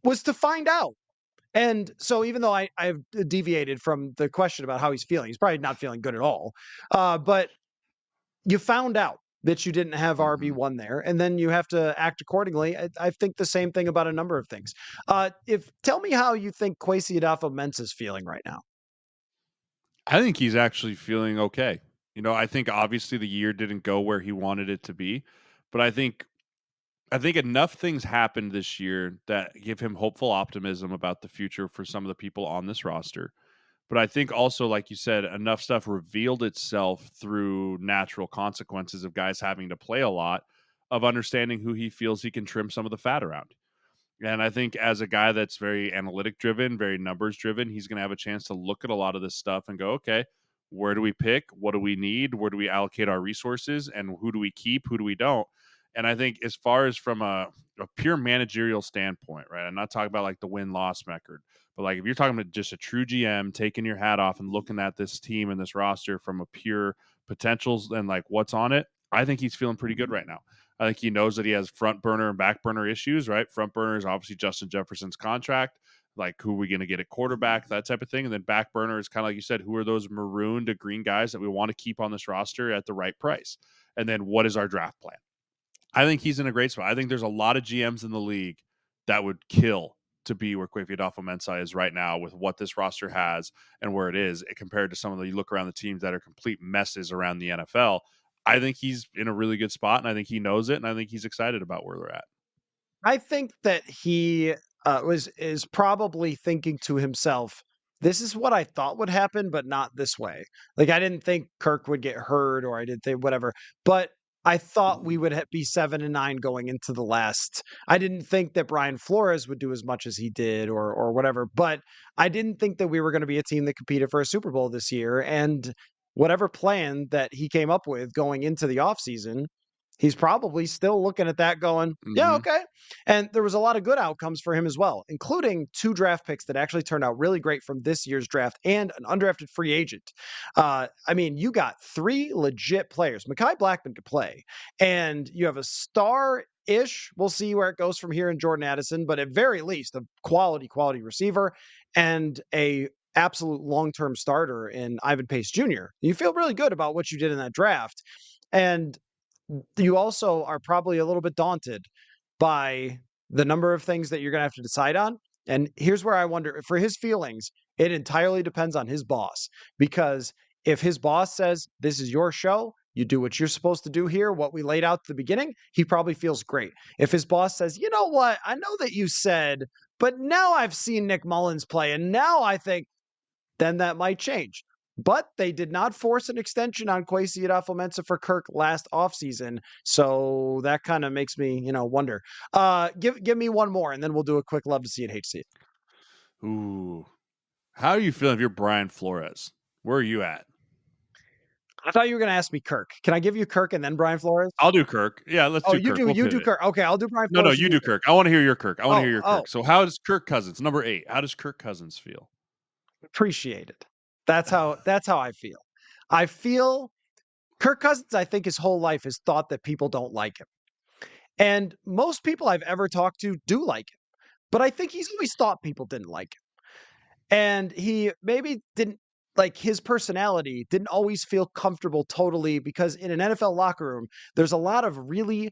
S1: was to find out. And so even though I've deviated from the question about how he's probably not feeling good at all. But you found out that you didn't have
S2: Mhm.
S1: RB1 there, and then you have to act accordingly. I think the same thing about a number of things. If Tell me how you think Kwesi Adofo-Mensah is feeling right now.
S2: I think he's actually feeling okay. I think obviously the year didn't go where he wanted it to be, but I think enough things happened this year that give him hopeful optimism about the future for some of the people on this roster. But I think also, like you said, enough stuff revealed itself through natural consequences of guys having to play a lot, of understanding who he feels he can trim some of the fat around. And I think as a guy that's very analytic driven, very numbers driven, he's going to have a chance to look at a lot of this stuff and go, okay, where do we pick? What do we need? Where do we allocate our resources? And who do we keep? Who do we don't? And I think as far as from a pure managerial standpoint, right? I'm not talking about like the win-loss record, but like if you're talking about just a true GM taking your hat off and looking at this team and this roster from a pure potentials and like what's on it, I think he's feeling pretty good right now. I think he knows that he has front burner and back burner issues, right? Front burner is obviously Justin Jefferson's contract, like who are we going to get at quarterback, that type of thing. And then back burner is kind of like you said, who are those maroon to green guys that we want to keep on this roster at the right price? And then what is our draft plan? I think he's in a great spot. I think there's a lot of GMs in the league that would kill to be where Kwesi Adofo-Mensah is right now with what this roster has and where it is compared to some of the, you look around the teams that are complete messes around the NFL. I think he's in a really good spot, and I think he knows it, and I think he's excited about where they're at.
S1: I think that he is probably thinking to himself, "This is what I thought would happen, but not this way." Like I didn't think Kirk would get hurt, or I didn't think whatever, but I thought we
S2: Mhm.
S1: would be 7-9 going into the last. I didn't think that Brian Flores would do as much as he did, or whatever. But I didn't think that we were going to be a team that competed for a Super Bowl this year. And whatever plan that he came up with going into the offseason, he's probably still looking at that going, yeah,
S2: Mhm.
S1: okay. And there was a lot of good outcomes for him as well, including 2 draft picks that actually turned out really great from this year's draft and an undrafted free agent. I mean, you got 3 legit players. Mekhi Blackman could play, and you have a star-ish, we'll see where it goes from here in Jordan Addison, but at very least, a quality receiver and a absolute long-term starter in Ivan Pace Jr. You feel really good about what you did in that draft. And you also are probably a little bit daunted by the number of things that you're going to have to decide on. And here's where I wonder, for his feelings, it entirely depends on his boss. Because if his boss says, this is your show, you do what you're supposed to do here, what we laid out at the beginning, he probably feels great. If his boss says, you know what, I know that you said, but now I've seen Nick Mullins play, and now I think, then that might change. But they did not force an extension on Kwesi Adofo-Mensah for Kirk last offseason. So that kind of makes me, wonder. Give me one more, and then we'll do a quick love to see it, hate to see it.
S2: Ooh. How are you feeling if you're Brian Flores? Where are you at?
S1: I thought you were going to ask me Kirk. Can I give you Kirk and then Brian Flores?
S2: I'll do Kirk. Yeah, let's
S1: Oh,
S2: do Kirk. We'll
S1: you do
S2: pivot.
S1: Kirk. Okay, I'll do Brian
S2: No,
S1: Flores. You
S2: you
S1: do
S2: do
S1: Kirk.
S2: Kirk. I want to hear your Kirk. I want to hear your
S1: Oh,
S2: Kirk. So how does Kirk Cousins, number 8, how does Kirk Cousins feel?
S1: appreciate it. That's how I feel. I feel Kirk Cousins, I think his whole life has thought that people don't like him. And most people I've ever talked to do like him. But I think he's always thought people didn't like him. And he maybe didn't, like, his personality didn't always feel comfortable totally, because in an NFL locker room, there's a lot of really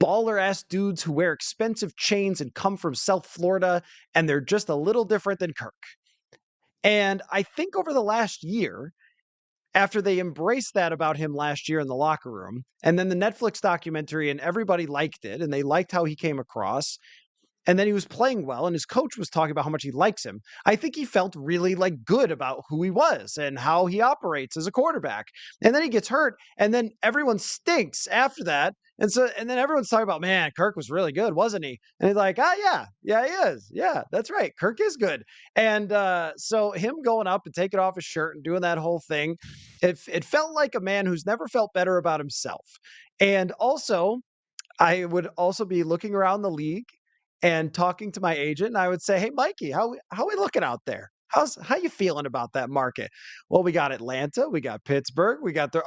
S1: baller ass dudes who wear expensive chains and come from South Florida, and they're just a little different than Kirk. And I think over the last year, after they embraced that about him last year in the locker room, and then the Netflix documentary, and everybody liked it, and they liked how he came across, and then he was playing well, and his coach was talking about how much he likes him. I think he felt really like good about who he was and how he operates as a quarterback. And then he gets hurt, and then everyone stinks after that. And then everyone's talking about, man, Kirk was really good, wasn't he? And he's like, yeah, he is. Yeah, that's right. Kirk is good. And so him going up and taking off his shirt and doing that whole thing, it felt like a man who's never felt better about himself. And also, I would also be looking around the league and talking to my agent, and I would say, "Hey, Mikey, how we looking out there? How you feeling about that market?" Well, we got Atlanta, we got Pittsburgh, we got the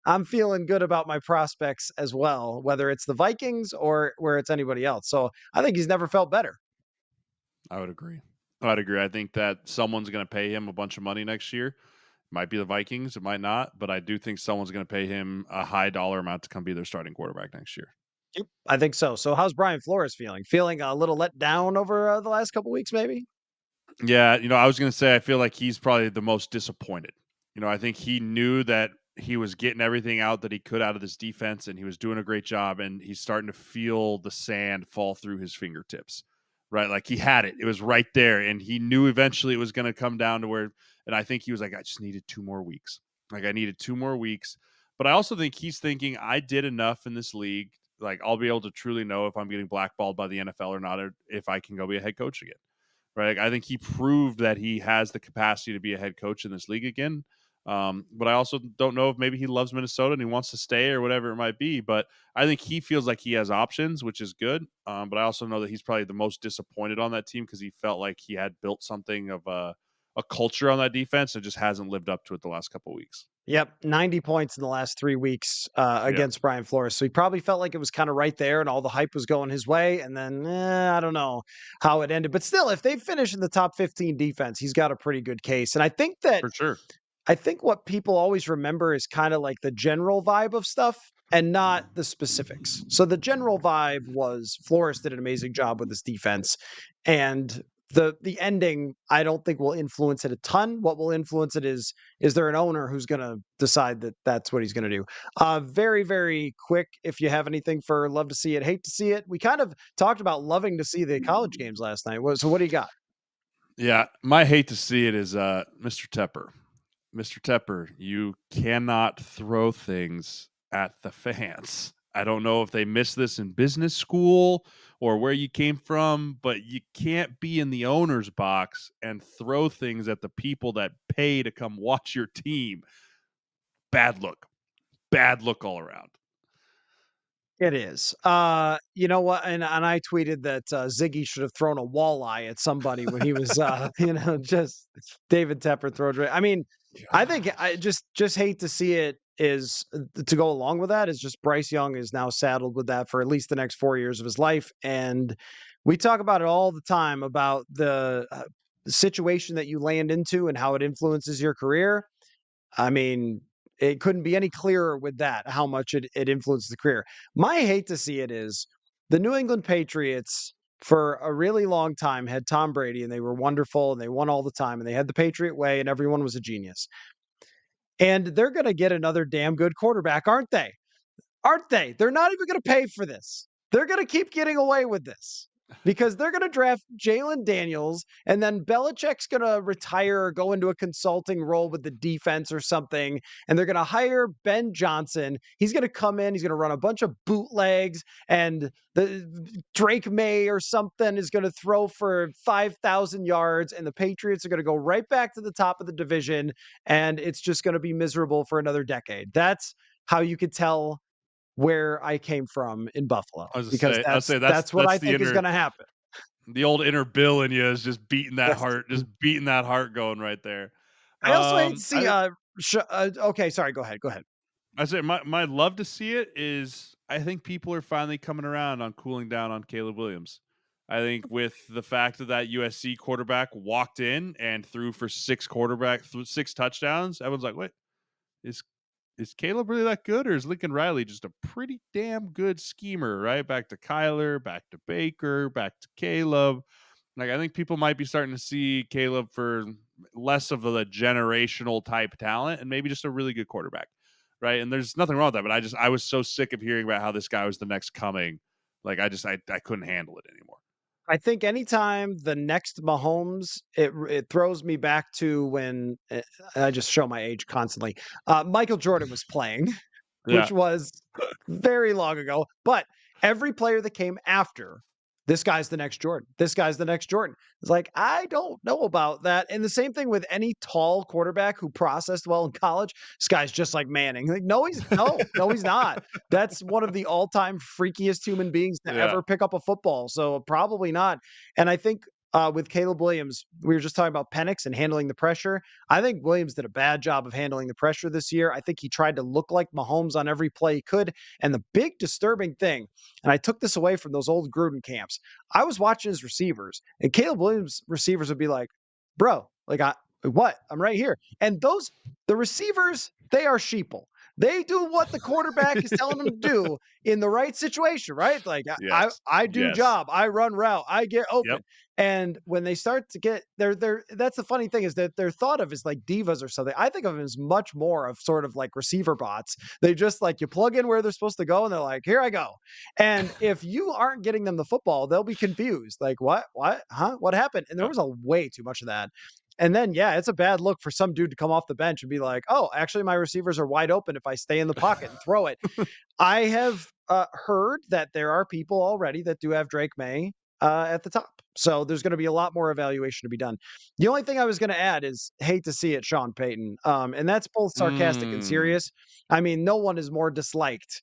S1: I'm feeling good about my prospects as well, whether it's the Vikings or where it's anybody else. So I think he's never felt better.
S2: I would agree. I'd agree. I think that someone's going to pay him a bunch of money next year. Might be the Vikings, it might not, but I do think someone's going to pay him a high dollar amount to come be their starting quarterback next year.
S1: Yep, I think so. So how's Brian Flores feeling? Feeling a little let down over the last couple weeks, maybe?
S2: Yeah, I was going to say I feel like he's probably the most disappointed. I think he knew that he was getting everything out that he could out of this defense and he was doing a great job and he's starting to feel the sand fall through his fingertips. Right? Like he had it. It was right there and he knew eventually it was going to come down to where and I think he was like I just needed 2 more weeks. Like I needed 2 more weeks. But I also think he's thinking I did enough in this league like I'll be able to truly know if I'm getting blackballed by the NFL or not or if I can go be a head coach again. Right? Like, I think he proved that he has the capacity to be a head coach in this league again. But I also don't know if maybe he loves Minnesota and he wants to stay or whatever it might be. But I think he feels like he has options, which is good. But I also know that he's probably the most disappointed on that team because he felt like he had built something of a culture on that defense and just hasn't lived up to it the last couple of weeks.
S1: Yep, 90 points in the last 3 weeks,
S2: Yeah,
S1: against Brian Flores. So he probably felt like it was kinda right there and all the hype was going his way, and then, I don't know how it ended. But still, if they finish in the top 15 defense, he's got a pretty good case. And
S2: for sure.
S1: I think what people always remember is kinda like the general vibe of stuff and not the specifics. So the general vibe was Flores did an amazing job with his defense, and the ending, I don't think will influence it a ton. What will influence it is there an owner who's gonna decide that that's what he's gonna do? Very, very quick, if you have anything for love to see it, hate to see it. We kind of talked about loving to see the college games last night. So what do you got?
S2: Yeah, my hate to see it is Mr. Tepper. Mr. Tepper, you cannot throw things at the fans. I don't know if they missed this in business school or where you came from, but you can't be in the owner's box and throw things at the people that pay to come watch your team. Bad look. Bad look all around.
S1: It is. You know what? And I tweeted that Ziggy should have thrown a walleye at somebody when he was, just David Tepper throwing. I mean, I think
S2: Gosh.
S1: I just hate to see it. Is to go along with that is just Bryce Young is now saddled with that for at least the next 4 years of his life, and we talk about it all the time about the situation that you land into and how it influences your career. I mean, it couldn't be any clearer with that, how much it influenced the career. My hate to see it is the New England Patriots for a really long time had Tom Brady and they were wonderful and they won all the time and they had the Patriot way and everyone was a genius. And they're going to get another damn good quarterback, aren't they? Aren't they? They're not even gonna pay for this. They're gonna keep getting away with this because they're gonna draft Jalen Daniels, and then Belichick's gonna retire or go into a consulting role with the defense or something, and they're gonna hire Ben Johnson. He's gonna come in, he's gonna run a bunch of bootlegs, and the Drake May or something is gonna throw for 5,000 yards, and the Patriots are gonna go right back to the top of the division, and it's just gonna be miserable for another decade. That's how you could tell where I came from in Buffalo,
S2: I was just
S1: because
S2: say, I'd say
S1: that's what I
S2: that's the
S1: think is
S2: inner
S1: gonna happen.
S2: the old inner Bill in you is
S1: Yes.
S2: just beating that heart going right there.
S1: I also hate to see,
S2: I
S1: okay, sorry, go ahead.
S2: I say my love to see it is I think people are finally coming around on cooling down on Caleb Williams. I think with the fact that USC quarterback walked in and threw for 6 touchdowns, everyone's like, "Wait, is is Caleb really that good, or is Lincoln Riley just a pretty damn good schemer?" Right back to Kyler, back to Baker, back to Caleb. Like I think people might be starting to see Caleb for less of the generational type talent and maybe just a really good quarterback, right? And there's nothing wrong with that, but I was so sick of hearing about how this guy was the next coming Like I couldn't handle it anymore.
S1: I think anytime the next Mahomes, it throws me back to when I just show my age constantly. Michael Jordan was playing,
S2: Yeah.
S1: which was very long ago. But every player that came after, this guy's the next Jordan. This guy's the next Jordan. It's like, I don't know about that. And the same thing with any tall quarterback who processed well in college. This guy's just like Manning. Like, no, he's not. That's one of the all-time freakiest human beings to
S2: Yeah.
S1: ever pick up a football. So probably not. And I think with Caleb Williams, we were just talking about Penix and handling the pressure. I think Williams did a bad job of handling the pressure this year. I think he tried to look like Mahomes on every play he could. And the big disturbing thing, and I took this away from those old Gruden camps, I was watching his receivers, and Caleb Williams receivers would be like, bro, like, what? I'm right here. And the receivers, they are sheeple. They do what the quarterback is telling them to do in the right situation, right? Like
S2: Yes.
S1: I do
S2: Yes.
S1: job, I run route, I get
S2: Yep.
S1: open. And when they start to get they're that's the funny thing is that they're thought of as like divas or something. I think of them as much more of sort of like receiver bots. They just like you plug in where they're supposed to go and they're like, here I go. And if you aren't getting them the football, they'll be confused. Like, what? What? Huh? What happened? And there
S2: Yep.
S1: was a way too much of that. And then, yeah, it's a bad look for some dude to come off the bench and be like, oh, actually, my receivers are wide open if I stay in the pocket and throw it. I have heard that there are people already that do have Drake May at the top. So there's going to be a lot more evaluation to be done. The only thing I was going to add is hate to see it, Sean Payton. And that's both sarcastic and
S2: Mm.
S1: serious. I mean, no one is more disliked.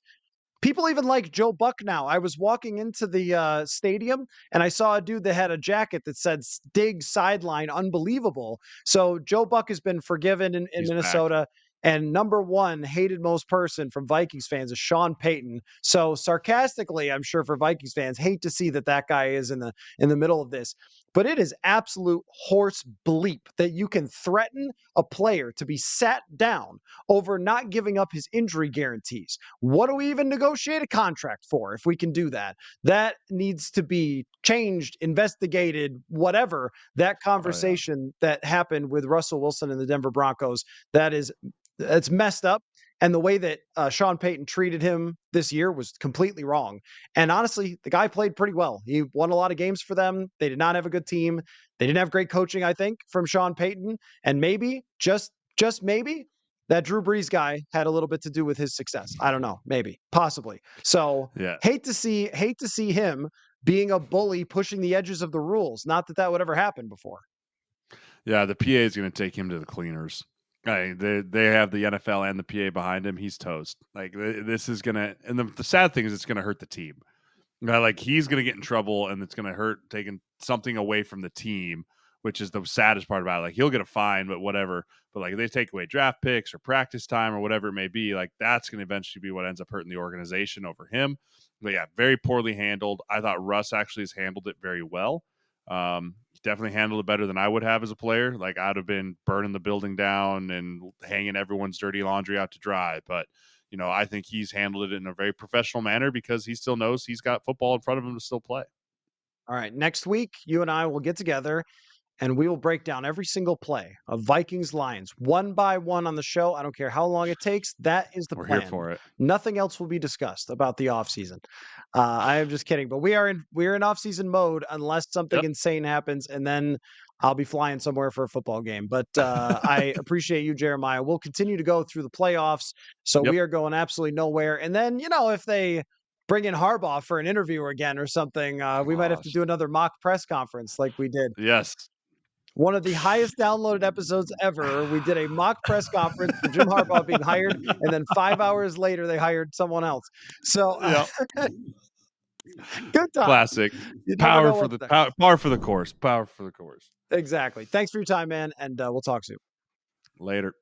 S1: People even like Joe Buck now. I was walking into the stadium and I saw a dude that had a jacket that said "Dig Sideline Unbelievable." So Joe Buck has been forgiven in
S2: He's back.
S1: Minnesota. And number one hated most person from Vikings fans is Sean Payton. So sarcastically, I'm sure for Vikings fans, hate to see that guy is in the middle of this. But it is absolute horse bleep that you can threaten a player to be sat down over not giving up his injury guarantees. What do we even negotiate a contract for if we can do that? That needs to be changed, investigated, whatever. That
S2: Oh yeah.
S1: conversation that happened with Russell Wilson and the Denver Broncos, that's messed up. And the way that Sean Payton treated him this year was completely wrong. And honestly, the guy played pretty well. He won a lot of games for them. They did not have a good team. They didn't have great coaching, I think, from Sean Payton. And maybe, just maybe, that Drew Brees guy had a little bit to do with his success. I don't know, maybe, possibly. So
S2: Yeah.
S1: hate to see him being a bully, pushing the edges of the rules. Not that would ever happen before.
S2: Yeah, the PA is going to take him to the cleaners. They have the NFL and the PA behind him. He's toast. Like this is gonna, and the sad thing is it's gonna hurt the team. Like he's gonna get in trouble, and it's gonna hurt taking something away from the team, which is the saddest part about it. Like he'll get a fine, but whatever. But like if they take away draft picks or practice time or whatever it may be, like that's gonna eventually be what ends up hurting the organization over him. But yeah, very poorly handled. I thought Russ actually has handled it very well. He definitely handled it better than I would have as a player. Like I'd have been burning the building down and hanging everyone's dirty laundry out to dry. But I think he's handled it in a very professional manner because he still knows he's got football in front of him to still play.
S1: All right, next week you and I will get together and we will break down every single play of Vikings Lions one by one on the show. I don't care how long it takes. That is the
S2: We're here
S1: plan.
S2: for it.
S1: Nothing else will be discussed about the offseason. I am just kidding, but we're in offseason mode unless something
S2: Yep.
S1: insane happens, and then I'll be flying somewhere for a football game. But I appreciate you, Jeremiah. We'll continue to go through the playoffs, so
S2: Yep.
S1: we are going absolutely nowhere. And then if they bring in Harbaugh for an interview again or something, we might have to
S2: Gosh.
S1: do another mock press conference like we did.
S2: Yes.
S1: One of the highest downloaded episodes ever. We did a mock press conference for Jim Harbaugh being hired, and then 5 hours later, they hired someone else. So,
S2: Yep.
S1: good time.
S2: Classic.
S1: You never know what's next.
S2: Power for the course. Power for the course.
S1: Exactly. Thanks for your time, man, and we'll talk soon.
S2: Later.